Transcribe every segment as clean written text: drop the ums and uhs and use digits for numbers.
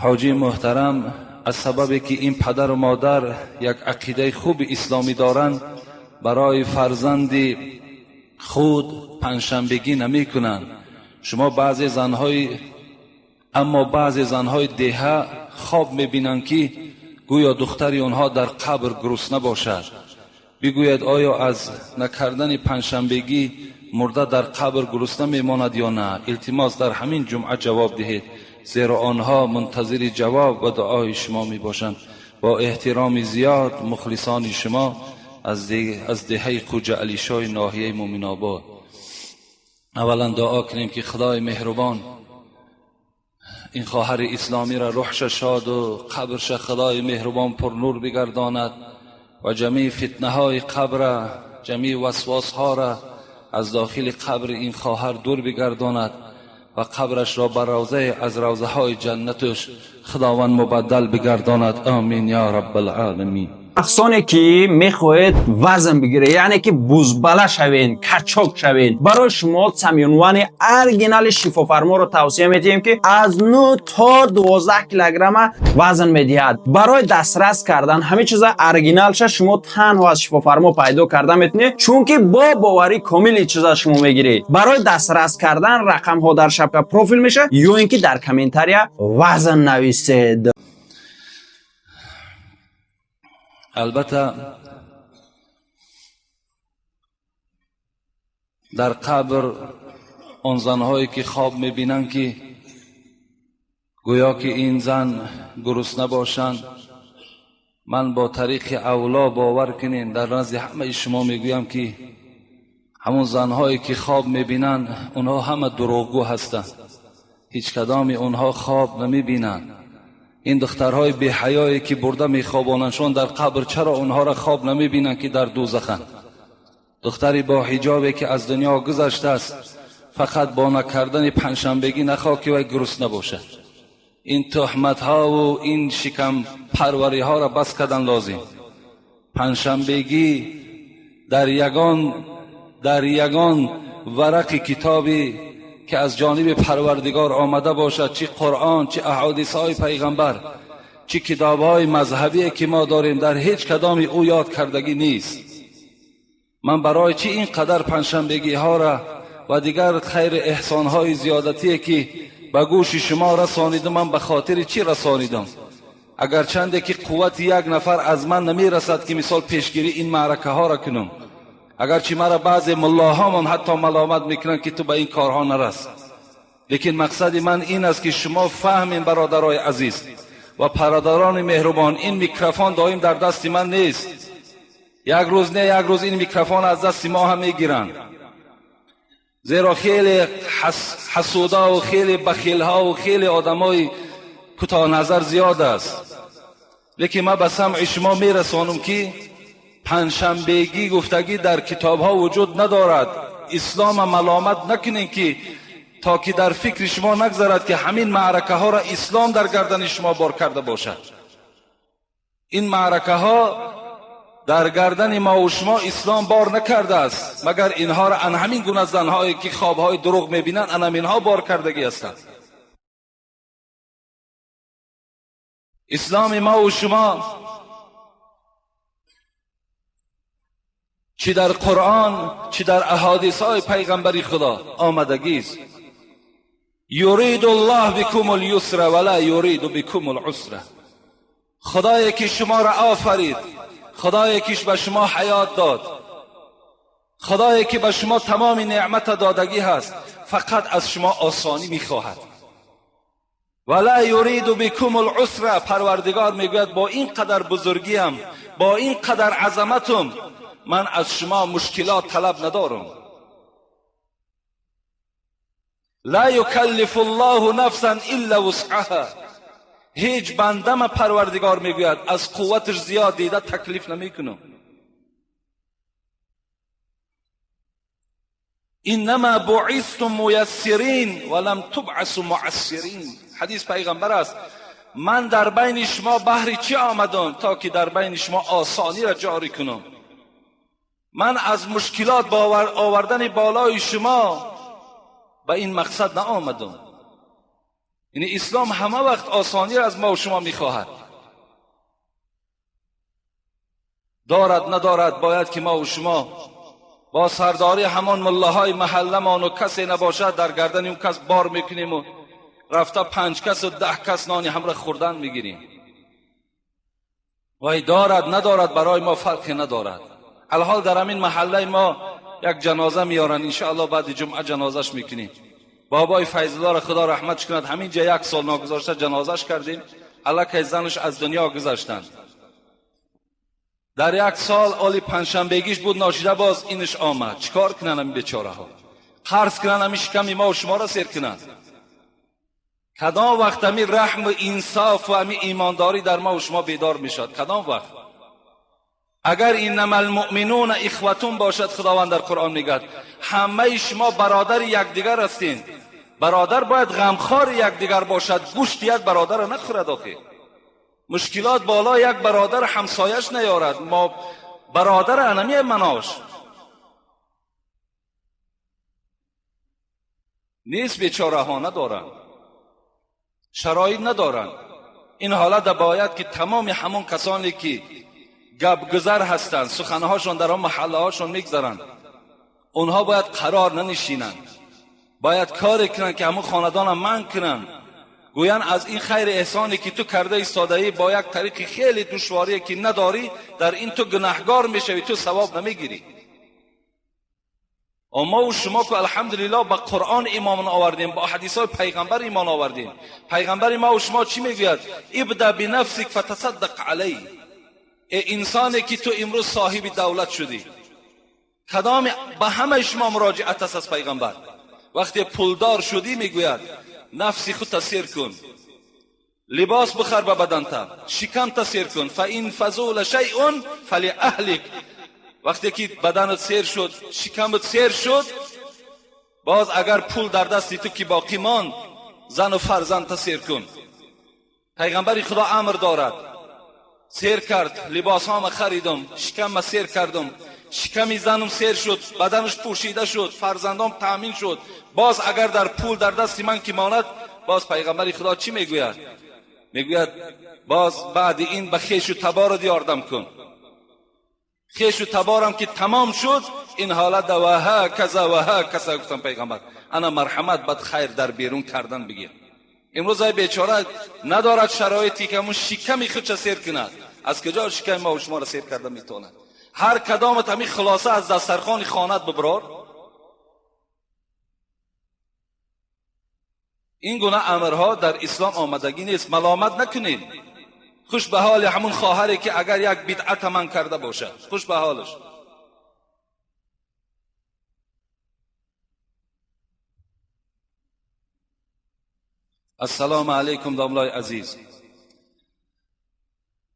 حاجی محترم از سببی که این پدر و مادر یک عقیده خوب اسلامی دارند برای فرزند خود پنجشنبگی نمی کنند. شما بعضی زنهای دیهه خواب میبینند که گویا دختری آنها در قبر گرسنه باشد. بگوید آیا از نکردن پنجشنبگی مرده در قبر گرسنه میماند یا نه؟ التماس در همین جمعه جواب دهید، زیرا آنها منتظر جواب و دعای شما می باشند. با احترام زیاد مخلصان شما از دهه خوجه علی شاه ناحیه مومن آباد. اولا دعا کنیم که خدای مهربان این خواهر اسلامی را روحش شاد و قبرش خدای مهربان پر نور بگرداند و جمیع فتنه های قبر، جمیع وسواس ها را از داخل قبر این خواهر دور بگرداند و قبرش را بر روضه از روضه های جنتش خداوند مبدل بگرداند. آمین یا رب العالمین. شخصانی که میخواهید وزن بگیره، یعنی که بزبله شوین، کچاک شوین، برای شما سمیونوان ارگینال شفافرما رو توصیه میدیم که از 9 تا 12 کیلوگرم وزن میدهد. برای دسترس کردن همه چیز ارگینالش شما تنها از شفافرما پیدا کرده میتونید، چون که با باوری کامل چیزا شما میگیرید. برای دسترس کردن رقم ها در شبکه پروفیل میشه یا اینکه در کامنتاریا وزن نویسید. البته در قبر آن زنهایی که خواب میبینند که گویا که این زن گرسنه باشند، من با طریق اولا باور کنین در نزد همه شما میگویم که همون زنهایی که خواب میبینند اونها همه دروغگو هستند. هیچ کدام اونها خواب نمیبینند. این دخترهای بی حیایی که برده میخوابانندشون در قبر، چرا اونها را خواب نمیبینند که در دوزخند؟ دختری با حجابی که از دنیا گذشته است فقط با نکردن پنجشنبگی نخواه که وی گرسنه باشد. این تهمت ها و این شکم پروری ها را بس کردن لازم. پنجشنبگی در یگان ورق کتابی که از جانب پروردگار آمده باشد، چه قرآن، چه احادیث های پیغمبر، چه کتاب های مذهبی که ما داریم، در هیچ کدام او یاد کردگی نیست. من برای چی این قدر پنجشنبگی ها را و دیگر خیر احسان های زیادتی که به گوش شما رسانیدم، من به خاطر چی رسانیدم؟ اگر چنده که قوت یک نفر از من نمی رسد که مثال پیشگیری این معرکه ها را کنم، اگرچه مرا بعضی ملاها من حتی ملامت میکنن که تو به این کارها نرس، لیکن مقصد من این است که شما فهمین برادرای عزیز و برادران مهربان، این میکروفون دائم در دست من نیست. یک روز نه یک روز این میکروفون از دست ما هم میگیرن، زیرا خیلی حسودا و خیلی بخیل ها و خیلی آدمای کوتاه نظر زیاد است. لیکن من به سمع شما میرسانم که پنجشنبگی گفتگی در کتاب ها وجود ندارد. اسلام ملامت نکنین که تا که در فکر شما نگذارد که همین معرکه ها را اسلام در گردن شما بار کرده باشد. این معرکه ها در گردن ما و شما اسلام بار نکرده است، مگر اینها را ان همین گونه زنهایی که خوابهای دروغ میبینند ان همینها بار کردگی هستند. اسلام ما و شما چی در قرآن چی در احادیث های پیغمبری خدا آمدگی است. یرید الله بكم اليسر ولا یرید بكم العسر. خدایی که شما را آفرید، خدایی که به شما حیات داد، خدایی که به شما تمام نعمت دادگی هست، فقط از شما آسانی میخواهد. ولا یرید بكم العسر. پروردگار میگوید با این قدر بزرگیم، با این قدر عظمتم، من از شما مشکلات طلب ندارم. لا یکلف الله نفسا الا وسعها. هیچ بنده ما پروردگار میگوید از قوتش زیاد دیده تکلیف نمیکنم. انما بعثتم میسرین ولم تبعثوا معسرین. حدیث پیغمبر است، من در بین شما بهر چی آمدم؟ تا که در بین شما آسانی را جاری کنم. من از مشکلات آوردن بالای شما به این مقصد نآمدم. یعنی اسلام همه وقت آسانی را از ما و شما میخواهد. دارد ندارد باید که ما و شما با سرداری همان ملاهای محله مان و کسی نباشد در گردن اون کس بار میکنیم و رفته 5 کس و 10 کس نانی همراه خوردن میگیریم. وای دارد ندارد برای ما فرقی ندارد. الحال در همین محله ما یک جنازه میارن، انشاءالله بعد جمعه جنازش میکنیم. بابای فیض الله را خدا رحمتش کند، همینجا 1 سال ناگذاشته جنازش کردیم. الکی زنش از دنیا گذشتند. در 1 سال آلی پنجشنبهگیش بود ناشیده باز اینش آمد. چیکار کنن این بیچاره ها؟ قرض کنن همین شکم ما و شما را سیر کنن؟ کدام وقت همین رحم و انصاف و همین ایمانداری در ما و شما بیدار میشد؟ کدام وقت؟ اگر انما المؤمنون اخوتون باشد، خداوند در قرآن میگه همه شما برادر یکدیگر هستین. برادر باید غمخوار یکدیگر باشد، گوشت یک برادر را نخورد. آخه مشکلات بالا یک برادر همسایش نیارد. ما برادر انمی مناش نیست، بیچاره ها ندارن، شرایط ندارن. این حالت باید که تمام همون کسانی که گپ گذر هستند، سخنهاشون در آن محله هاشون میگذرن، اونها باید قرار ننشینن، باید کاری کنن که همون خاندان هم من کنن، گویان از این خیر احسانی که تو کرده ایستاده‌ای با یک طریق خیلی دشواری که نداری، در این تو گناهگار میشوی، تو ثواب نمیگیری. اما و شما که الحمدلله با قرآن ایمان آوردیم، با حدیث پیغمبر ایمان آوردیم. پیغمبر ما و شما چی میگوید؟ ابدا بنفسک فتصدق علی. ای انسانی که تو امروز صاحب دولت شدی، کدام به همه شما مراجعت است از پیغمبر. وقتی پولدار شدی میگوید نفسی خود تسیر کن، لباس بخر به بدنت، شکم تسیر کن، فان فضول شیء فلاهلک. وقتی که بدنت سیر شد، شکمت سیر شد، باز اگر پول در دستی تو که باقی ماند، زن و فرزند تسیر کن. پیغمبر خدا امر دارد. سیر کرد، لباس ها خریدم، شکم سیر کردم، شکمی زنم سیر شد، بدنش پوشیده شد، فرزندام تامین شد، باز اگر در پول در دست من که ماند، باز پیغمبر خدا چی میگوید؟ میگوید باز بعد این به خویش و تبار یاردم کن. خویش و تبارم که تمام شد، این حالت و ها کذا گفتم پیغمبر انا مرحمت بد خیر در بیرون کردن بگیر. امروز ای بیچاره ندارد شرایطی که همون شکمی خودش سیر کند. از کجا شکم ما و شما را سیر کرده میتونه؟ هر کدامت همین خلاصه از دسترخوان خانت ببرار. این گونه امرها در اسلام آمدگی نیست. ملامت نکنید. خوش به حال همون خواهری که اگر یک بدعت من کرده باشد، خوش به حالش. السلام علیکم داملای عزیز.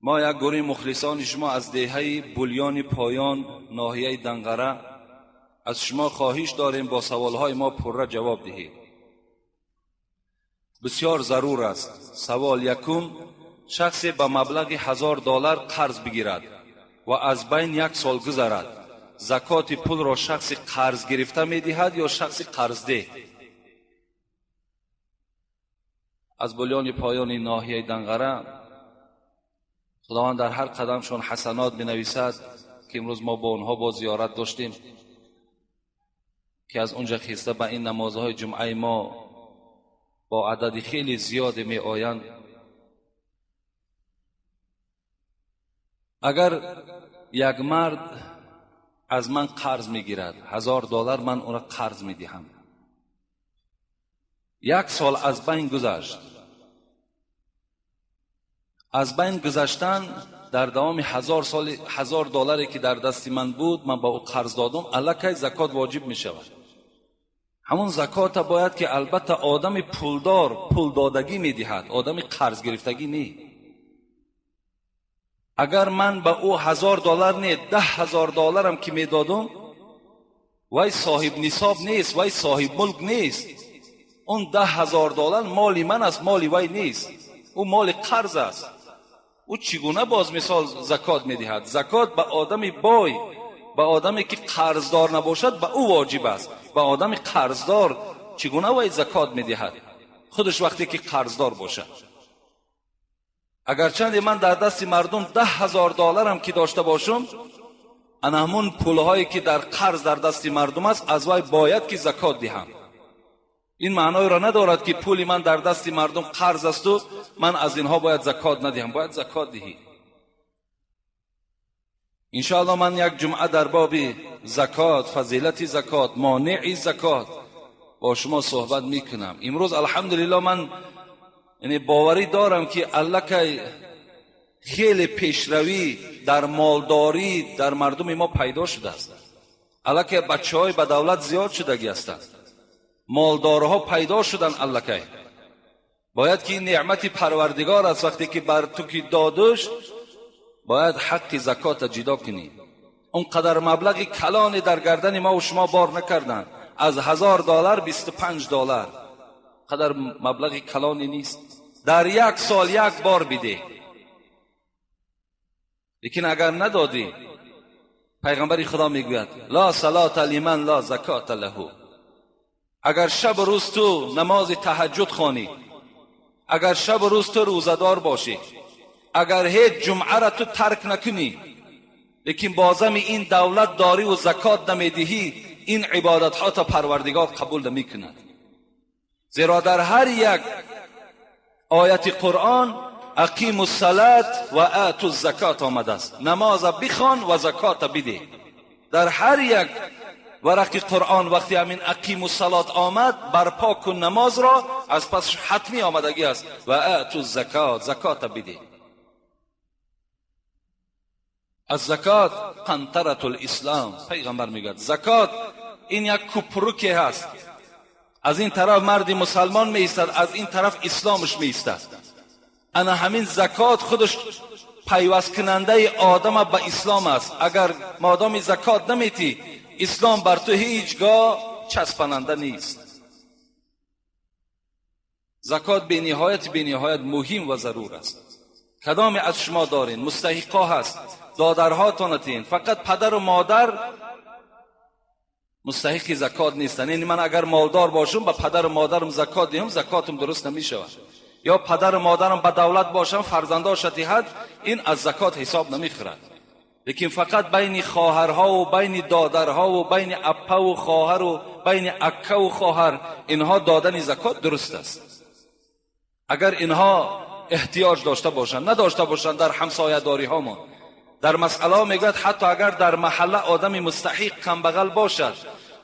ما یک گروه مخلصان شما از دهه بولیان پایان ناحیه دنقره از شما خواهش داریم با سوالهای ما پرره جواب دهید. بسیار ضرور است. سوال یکم، شخصی به مبلغ $1000 قرض بگیرد و از بین 1 سال گذرد، زکات پول را شخص قرض گرفته میدهد یا شخص قرض ده؟ از بولیان پایان ناحیه دنقره خداوند در هر قدمشون حسنات بنویسد که امروز ما با اونها با زیارت داشتیم که از اونجا خیسته به این نمازهای جمعه ما با عدد خیلی زیاد می آیند. اگر یک مرد از من قرض می گیرد $1000، من اون را قرض می دهم، 1 سال از بین گذشت. از بین گذشتن در دوام 1000 سال $1000 که در دست من بود، من با او قرض دادم، الکی زکات واجب می شود. همون زکات باید که البته آدم پولدار پول دادگی می دهد، آدم قرض گرفتگی نی. اگر من به او $1000 نه $10,000 هم که می دادم، وای صاحب نصاب نیست، وای صاحب ملک نیست. اون $10,000 مالی من است، مالی وای نیست، او مال قرض است. او چگونه باز مثال زکات می دهد؟ زکات به آدم بای، به آدمی که قرضدار نباشد به او واجب است. به آدم قرضدار چگونه وای زکات می دهد؟ خودش وقتی که قرضدار باشد. اگرچند من در دست مردم $10,000 هم که داشته باشم، انا همون پولهایی که در قرض در دست مردم است از وای باید که زکات دهم. این معنای را ندارد که پولی من در دست مردم قرض است و من از اینها باید زکات ندهم. باید زکات دهی. انشاءالله من یک جمعه در باب زکات، فضیلت زکات، مانع زکات با شما صحبت میکنم. امروز الحمدلله من باوری دارم که الکه خیلی پیشروی در مالداری در مردم ما پیدا شده است. الکه بچهای به دولت زیاد شدگی هستند، مالدارها پیدا شدن. الکه باید که این نعمت پروردگار است. وقتی که بر تو که دادش باید حق زکات جدا کنی. اونقدر مبلغ کلان در گردن ما و شما بار نکردن، از $1,000 $25 قدر مبلغ کلانی نیست. در یک سال یک بار بده. لیکن اگر ندادی، پیغمبر خدا میگوید لا صلاة لمن لا زکات له. اگر شب و روز تو نماز تهجد خوانی، اگر شب و روز تو روزدار باشی، اگر هیچ جمعه را تو ترک نکنی، لیکن بازم این دولت داری و زکات نمیدهی، این عبادت ها تا پروردگار قبول نمیکند. زیرا در هر یک آیت قرآن اقیم الصلاة و آتوا الزکات آمده است. نماز بخوان و زکات بده. در هر یک ورق قرآن وقتی همین اقیم الصلاة آمد، برپا کن نماز را، از پس حتمی آمدگی است و آتوا الزکات، زکات بده. از زکات قنطره الاسلام. پیغمبر میگه زکات این یک کوپروکی هست. از این طرف مرد مسلمان می ایستد، از این طرف اسلامش می ایستد. انا همین زکات خودش پیوست کننده آدم به اسلام است. اگر مادام زکات نمیتی، اسلام بر تو هیچگاه چسبننده نیست. زکات به نهایت مهم و ضرور است. کدام از شما دارین مستحقا هست، دادرها تانتین، فقط پدر و مادر مستحق زکات نیستن. یعنی من اگر مالدار باشم به پدر و مادرم زکات دهم، زکاتم درست نمیشود. یا پدر و مادرم به دولت باشم، فرزندان شتیحت، این از زکات حساب نمیخورد. لیکن فقط بین خواهرها و بین دادرها و بین اپا و خواهر و بین اکا و خواهر، اینها دادن زکات درست است. اگر اینها احتیاج داشته باشند، نداشته باشند، در همسایه داری ها ما در مسئله میگوید حتی اگر در محله آدم مستحق کم بغل باشد،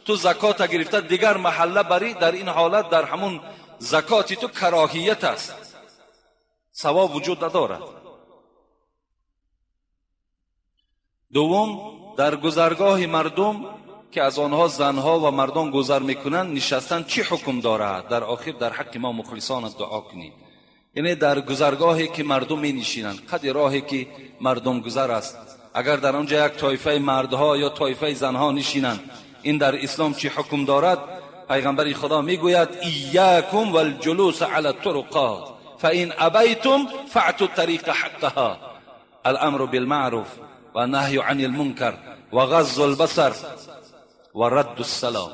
تو زکات گرفته دیگر محله بری، در این حالت در همون زکاتی تو کراهیت است، ثواب وجود ندارد. دوم، در گذرگاه مردم که از آنها زنها و مردان گذر میکنند نشستن چی حکم دارد؟ در آخر در حق ما مخلصان دعا کنید. یعنی در گذرگاهی که مردم می نشینند، قد راهی که مردم گذر است، اگر در آنجا یک طایفه مردها یا طایفه زنها نشینند، این در اسلام چی حکم دارد؟ پیغمبر خدا میگوید ایاکم والجلوس علی الطرقات فان ابیتم فاعتوا الطریق حقها الامر بالمعروف و النهی عن المنکر و غض البصر و رد السلام.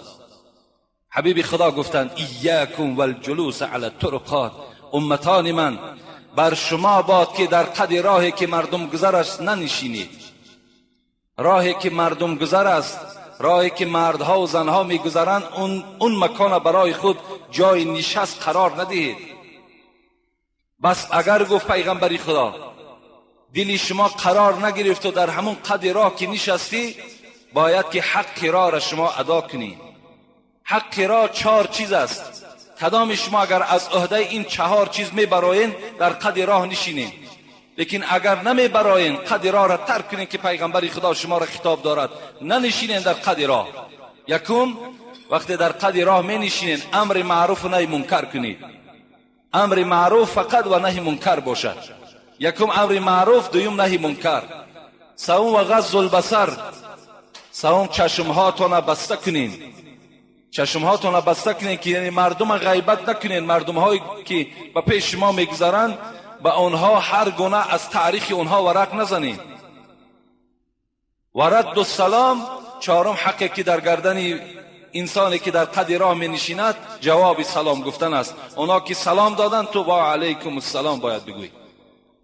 حبیب خدا گفتند ایاکم والجلوس علی الطرقات، امتان من بر شما باد که در قد راهی که مردم گذر است ننشینید. راهی که مردم گذر است، راهی که مردها و زنها میگذرند، اون مکان برای خود جای نشست قرار ندهید. بس اگر گفت پیغمبری خدا دل شما قرار نگرفت و در همون قد راه که نشستی، باید که حق راه را شما ادا کنید. حق راه 4 چیز است. کدام شما اگر از عهده این 4 چیز میبراین در قد راه نشینین، لیکن اگر نمیبراین قد راه را ترک کنین که پیغمبر خدا شما را خطاب دارد، ننشینین در قد راه. یکم، وقتی در قد راه می نشینین امر معروف و نهی منکر کنید. امر معروف فقط و نهی منکر باشد. یکم امر معروف، دوم نهی منکر. سوم و غض البصر، سوم چشمهاتون بسته کنین. چشمهاتون بسته کنین که یعنی مردم غیبت نکنین. مردم هایی که به پیش شما میگذرند به آنها هر گونه از تاریخ آنها ورق نزنین. و رد السلام، 4م حقی که در گردن انسانی که در قد راه می نشیند جواب سلام گفتن است. اونا که سلام دادن تو با علیکم السلام باید بگوی.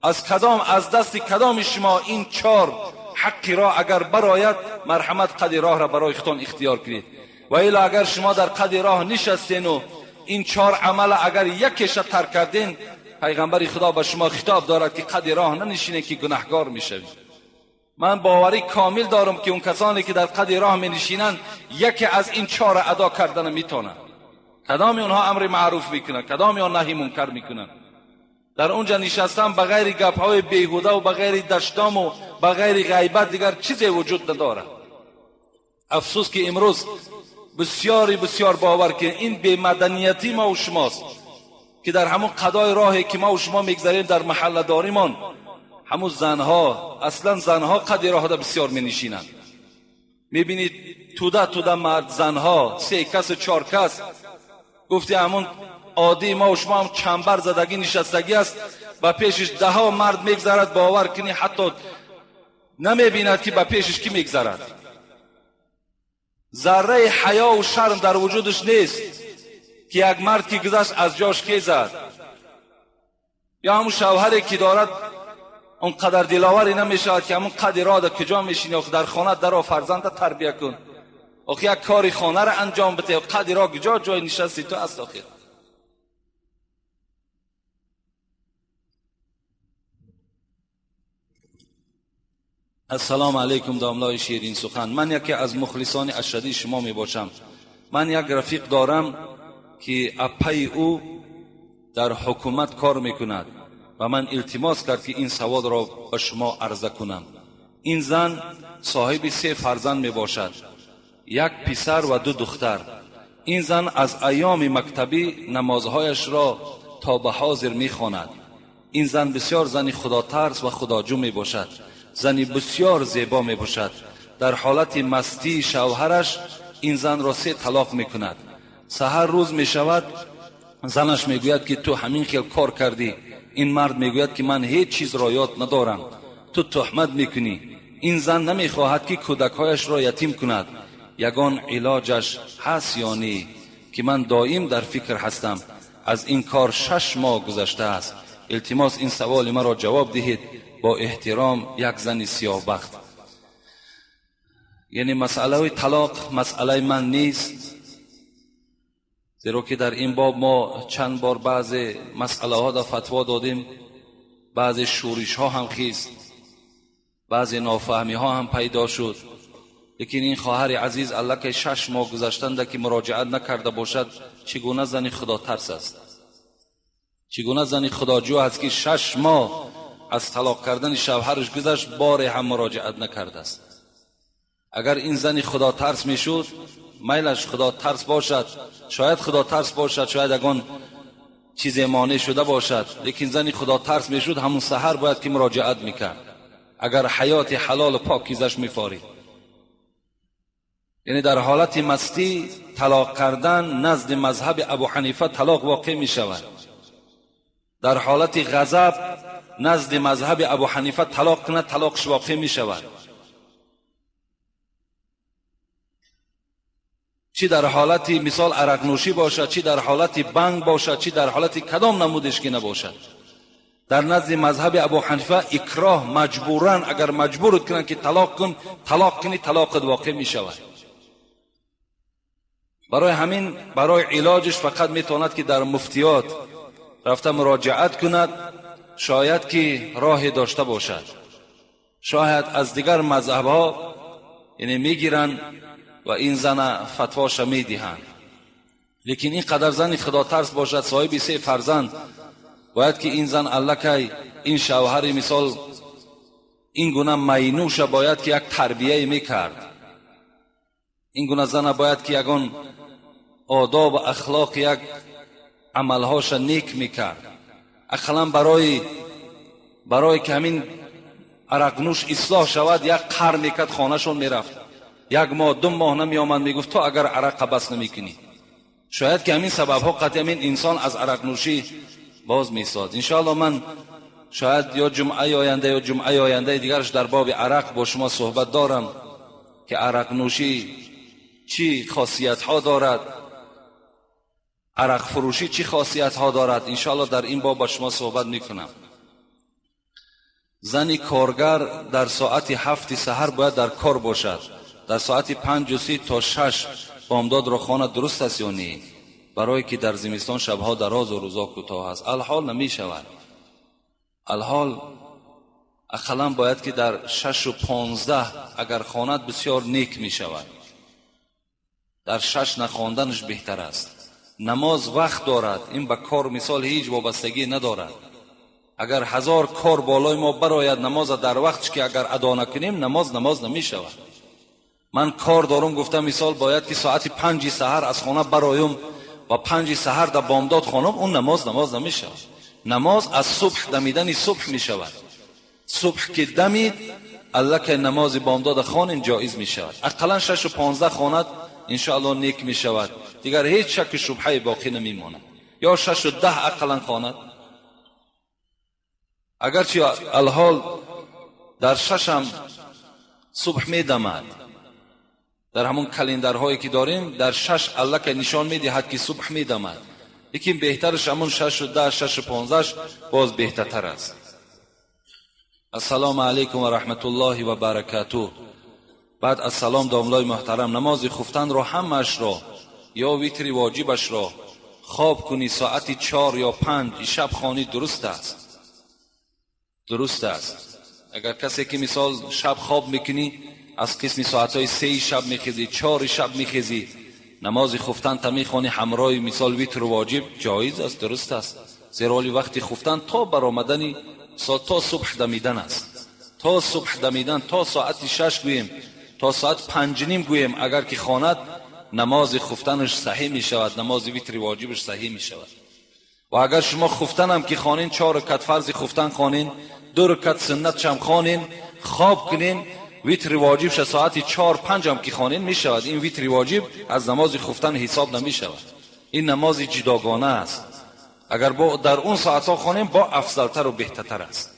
از دست کدام شما این 4 حق راه اگر براید مرحمت قد راه را برای خودتان اختیار کنید، و الا اگر شما در قد راه نشستین و این 4 عمل اگر یکیش ترک کردین، پیغمبر خدا به شما خطاب دارد که قد راه ننشینید که گناهگار میشوید. من باوری کامل دارم که اون کسانی که در قد راه می نشینند یکی از این 4 ادا کردن میتونن. کدام اونها امر معروف میکنن، کدام اونها نهی منکر میکنن. در اونجا نشستن بغیر گپ‌های بیهوده و بغیر دشتام و بغیر غیبت دیگر چیزی وجود نداره. افسوس که امروز بسیار باور که این بی مدنیتی ما و شماست که در همون قضای راهی که ما و شما میگذاریم در محله داریمان، همون زنها قد راه بسیار می نشینند. میبینید توده مرد زنها 3 کس 4 کس، گفتی همون عادی ما و شما هم چنبر زدگی نشستگی است و پیشش 10 مرد میگذرد، باور کنی حتی نمیبیند که با پیشش کی میگذرد. ذره حیا و شرم در وجودش نیست که یک مرد که گذشت از جاش خیزد، یا همون شوهری که دارد اونقدر دلاوری نمیشود که همون قد راه در کجا میشینی، در خانه در فرزند تربیه کن، آخه یک کاری خانه را انجام بده، قد راه کجا جای نشستی تو است. آخر السلام علیکم داملای شیرین سخن. من یکی از مخلصان اشدی شما می باشم. من یک رفیق دارم که اپای او در حکومت کار میکند و من التماس کرد که این سوال را به شما عرضه کنم. این زن صاحب 3 فرزند می باشد، 1 پسر و 2 دختر. این زن از ایام مکتبی نمازهایش را تا به حاضر می خواند. این زن بسیار زنی خدا ترس و خداجو می باشد، زنی بسیار زیبا می باشد. در حالت مستی شوهرش این زن را 3 طلاق می کند. سحر روز می شود، زنش می گوید که تو همین خیل کار کردی. این مرد می گوید که من هیچ چیز را یاد ندارم، تو تهمت می کنی. این زن نمی خواهد که کودکهایش را یتیم کند. یگان علاجش هست یا نه که من دائم در فکر هستم. از این کار 6 ماه گذشته است. التماس این سوال مرا جواب دهید. با احترام، یک زن سیاه بخت. یعنی مسئله طلاق مسئله من نیست، زیرا که در این باب ما چند بار بعض مسئله ها دا فتوا دادیم، بعض شورش ها هم خیست، بعض نافهمی ها هم پیدا شد. لیکن این خواهر عزیز الکه 6 ماه گذشتند که مراجعت نکرده باشد، چگونه زنی خدا ترس است، چگونه زنی خداجو است که 6 ماه از طلاق کردن شوهرش گذشت، بار هم مراجعت نکرده است. اگر این زنی خدا ترس میشد، میلش خدا ترس باشد، شاید خدا ترس باشد، شاید اگان چیز مانع شده باشد، لیکن زنی خدا ترس میشد همون سحر باید که مراجعت میکرد، اگر حیات حلال و پاکیزش میفارید. یعنی در حالت مستی طلاق کردن نزد مذهب ابو حنیفه طلاق واقع میشود. در حالت غضب نزد مذهب ابو حنیفه طلاق کنه طلاقش واقع میشود. چی در حالت مثال عرق نوشی باشد، چی در حالت بنگ باشد، چی در حالت کدام نمودش که نباشد، در نزد مذهب ابو حنیفه اکراه مجبورن، اگر مجبورت کنن که طلاق کن، طلاق کنی، طلاقت واقع میشود. برای همین برای علاجش فقط میتواند که در مفتیات رفته مراجعت کند، شاید که راهی داشته باشد، شاید از دیگر مذهب ها یعنی میگیرن و این زن فتواش میدهند. لیکن این قدر زن خدا ترس باشد، صاحب 3 فرزند، باید که این زن الکی این شوهر مثال این گونه مینوش باید که یک تربیه میکرد. این گونه زن باید که یگان آداب و اخلاق یک عملهاش نیک میکرد. اقلا برای که همین عرق نوش اصلاح شود، یک قرن میکرد خانهشون میرفت، 1 ماه 2 ماه نمیامد، میگفت تو اگر عرق بس نمیکنی. شاید که همین سبب ها قطعا همین انسان از عرق نوشی باز میساد. انشاءالله من شاید یا جمعه آینده یا جمعه آینده دیگرش در باب عرق با شما صحبت دارم که عرق نوشی چی خاصیت ها دارد، عرق فروشی چی خاصیت ها دارد، انشاءالله در این باب با شما صحبت میکنم. زنی کارگر در ساعت 7 سحر باید در کار باشد، در ساعت 5:30 تا 6 بامداد را خواند، درست است یا نه؟ برای که در زمستان شبها دراز و روزا کوتاه است. الحال نمی شود. الحال اقلا باید که در 6:15 اگر خواند بسیار نیک می شود. در 6 نخواندنش بهتر است. نماز وقت دارد، این به کار مثال هیچ وابستگی ندارد. اگر 1000 کار بالای ما براید، نماز در وقتش که اگر ادا نکنیم نماز نمی شود. من کار دارم، گفتم مثال باید که ساعت 5 سحر از خانه برایم و 5 سحر در بامداد خانم، اون نماز نمی شود. نماز از صبح دمیدن صبح می شود. صبح که دمید الله که نماز بامداد خوانین جایز می شود. اقلا 6:15 خواند انشاءالله نیک می شود. دیگر هیچ شک شبهه باقی نمی ماند. یا 6:10 اقلا خواند. اگرچه الحال در 6 هم صبح می دمد، در همون کلندرهایی که داریم در 6 الله که نشان می دهد که صبح می دمد، لیکن بهترش همون 6:10 6:15 باز بهتر است. السلام علیکم و رحمت الله و برکاته. بعد از سلام داملای محترم، نماز خفتن را همش را یا ویتری واجبش را خواب کنی ساعت 4 یا 5 شب خوانی، درست است. درست است. اگر کسی که مثال شب خواب میکنی از قسم ساعتهای 3 شب میخیزی، 4 شب میخیزی، نماز خفتن تا میخوانی همراه مثال ویتر واجب، جایز است، درست است. زیرا وقتی خفتن تا برآمدن تا صبح دمیدن است. تا صبح دمیدن، تا ساعت 6 گویم، تا ساعت 5:30 گویم، اگر که خواند نماز خفتنش صحیح می شود، نماز ویتر واجبش صحیح می شود. و اگر شما خفتن هم که خوانین، 4 رکعت فرض خفتن خوانین، 2 رکعت سنت هم خوانین، خواب کنین، ویتر واجبش ساعت 4 5 هم که خوانین می شود. این ویتر واجب از نماز خفتن حساب نمی شود. این نماز جداگانه است. اگر با در اون ساعت ها خوانیم با افضلتر و بهتر است.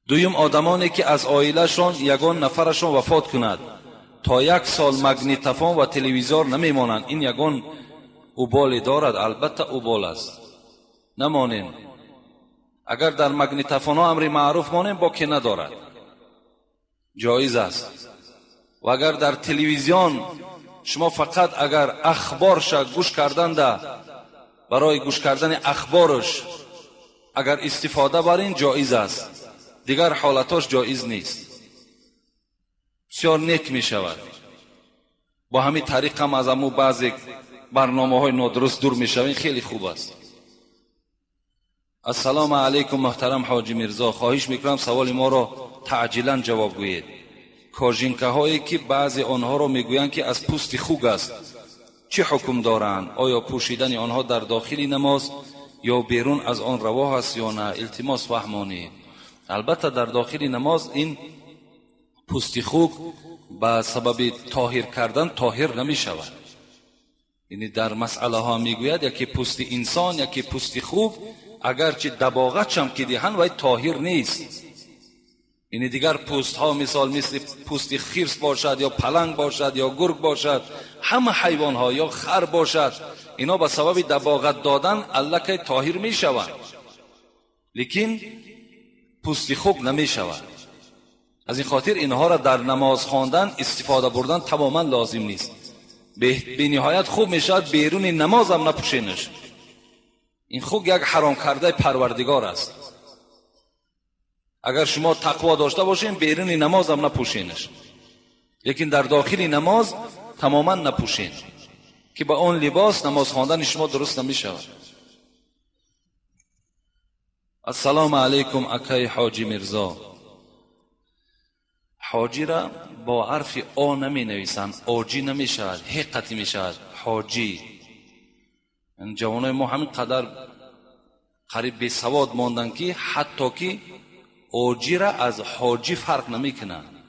دویم، آدمانی که از عائلهشان یگان نفرشان وفات کند تا 1 سال مگنیتوفون و تلویزیون نمیمانند، این یگان اوبال دارد؟ البته اوبال است، نمانین. اگر در مگنیتوفون ها امر معروف مانیم با که ندارد، جایز است. و اگر در تلویزیون شما فقط اگر اخبارش گوش کردن ده، برای گوش کردن اخبارش اگر استفاده برین، جایز است. دیگر حالتاش جایز نیست. بسیار نیک می شود. با همین طریق هم از امو بعضی برنامه های نادرست دور می شوین، خیلی خوب است. السلام علیکم محترم حاجی میرزا، خواهش میکنم سوال ما را تعجیلا جواب گویید. کاژینکه هایی که بعضی آنها را میگویند که از پوست خوک است، چه حکم دارند؟ آیا پوشیدن آنها در داخل نماز یا بیرون از آن روا است یا نه؟ التماس فهمانید. البته در داخل نماز این پوست خوک به سبب طاهر کردن طاهر نمی شود. یعنی در مسئله ها میگوید یکی پوست انسان، یکی پوست خوک، اگرچه دباغت هم که دیهن ولی طاهر نیست. یعنی دیگر پوست ها مثل پوست خرس باشد یا پلنگ باشد یا گرگ باشد، همه حیوان ها یا خر باشد، اینا به سبب دباغت دادن الله که طاهر می شود، لیکن پوست خوک نمی شود. از این خاطر اینها را در نماز خواندن استفاده بردن تماما لازم نیست. به نهایت خوب می شود بیرون نماز هم نپوشینش. این خوک یک حرام کرده پروردگار است. اگر شما تقوا داشته باشین بیرون نماز هم نپوشینش، لیکن در داخل نماز تماما نپوشین که با اون لباس نماز خواندن شما درست نمی شود. السلام علیکم اکای حاجی میرزا. حاجی را با حرف آ نمی نویسند، آجی نمی شود، حقیقتی می شود حاجی. این جوانای ما همین قدر قریب به سواد ماندن که حتی که آجی را از حاجی فرق نمی کنند.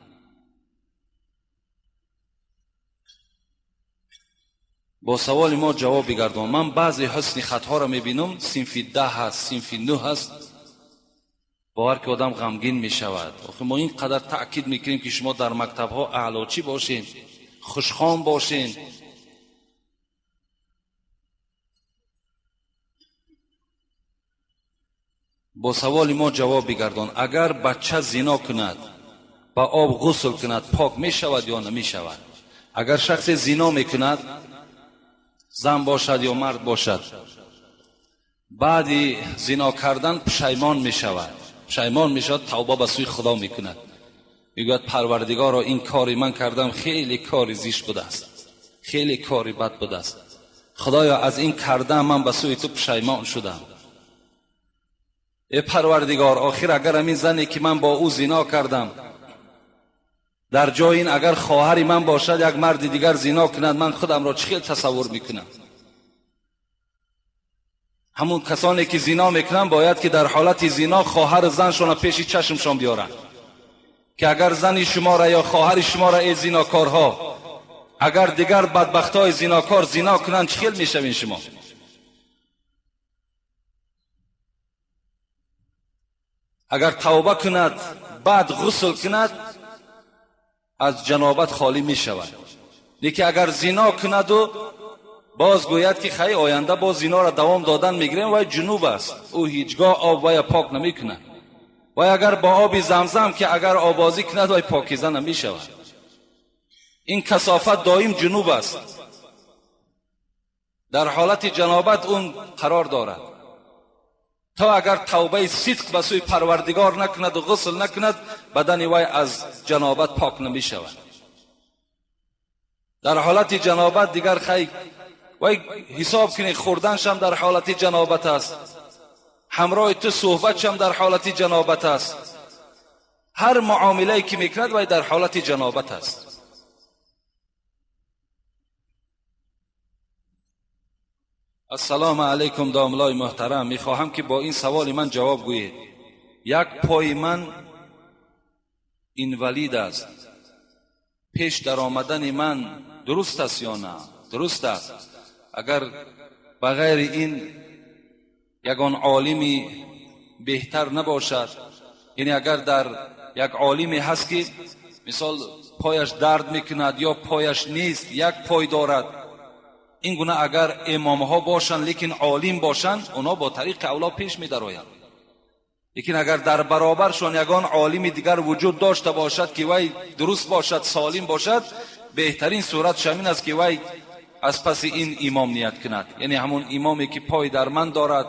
با سوال ما جواب بگردم. من بعضی حسن خطها را می بینم، صنف 10 هست، صنف 9 هست، باور که آدم غمگین می شود. ما این قدر تأکید میکنیم که شما در مکتب ها اعلاچی باشین، خوشخوان باشین. با سوال ما جواب بگردان. اگر بچه زنا کند با آب غسل کند پاک می شود یا نمی شود؟ اگر شخص زنا می کند، زن باشد یا مرد باشد، بعدی زنا کردن پشیمان می شود، پشیمان می شود، توبه به سوی خدا می کند، میگوید پروردگارا این کاری من کردم خیلی کاری زشت بوده است، خیلی کاری بد بوده است، خدایا از این کردم من به سوی تو پشیمان شدم. ای پروردگار، آخر اگر همین زنی که من با او زنا کردم در جای این اگر خواهری من باشد یک مرد دیگر زنا کند، من خودم را چخیل تصور میکنم. همون کسانی که زنا میکنن باید که در حالت زنا خواهر زنشون پیش چشمشان بیارن که اگر زن شما را یا خواهر شما را ای زناکارها، اگر دیگر بدبختای زناکار زنا کنند چخیل میشوین شما؟ اگر توبه کند بعد غسل کند از جنابت خالی می شود. لیکن اگر زنا کند و باز گوید که خیلی آینده باز زنا را دوام دادن میگیریم، وای جنوب است، او هیچگاه آب وای پاک نمی کند. وای اگر با آب زمزم که اگر آبازی کند وای پاکیزه نمی شود. این کثافت دائم جنوب است، در حالت جنابت اون قرار دارد. تا اگر توبه صدق به سوی پروردگار نکند و غسل نکند بدن وای از جنابت پاک نمی شود. در حالت جنابت دیگر خیلی وای حساب کنی خوردنش هم در حالت جنابت است، همراه تو صحبتش هم در حالت جنابت است، هر معامله که میکند وای در حالت جنابت است. السلام علیکم داملای محترم، میخواهم که با این سوال من جواب گویید. یک پای من اینوالید است، پیش در آمدن من درست است یا نه؟ درست است. اگر بغیر این یگان عالمی بهتر نباشد، یعنی اگر در یک عالمی هست که مثال پایش درد میکند یا پایش نیست، یک پای دارد، این گونه اگر امام ها باشند لیکن عالم باشند اونا با طریق اولا پیش می درآیند. لیکن اگر در برابرشان یگان عالم دیگر وجود داشته باشد که وی درست باشد، سالم باشد، بهترین صورت شامل است که وی از پس این امام نیت کند. یعنی همون امامی که پای درمند دارد،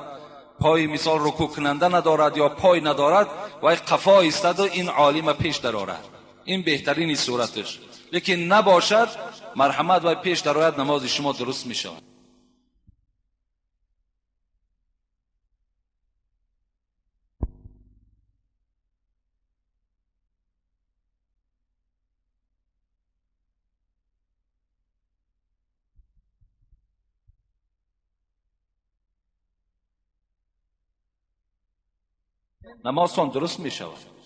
پای مثال رکوع کننده ندارد یا پای ندارد، وی قفا ایستد و این عالم پیش درآرد، این بهترین صورتش. لیکن نباشد مرحمت و پیش درآید، نماز شما درست می شود. نمازتان درست می شود.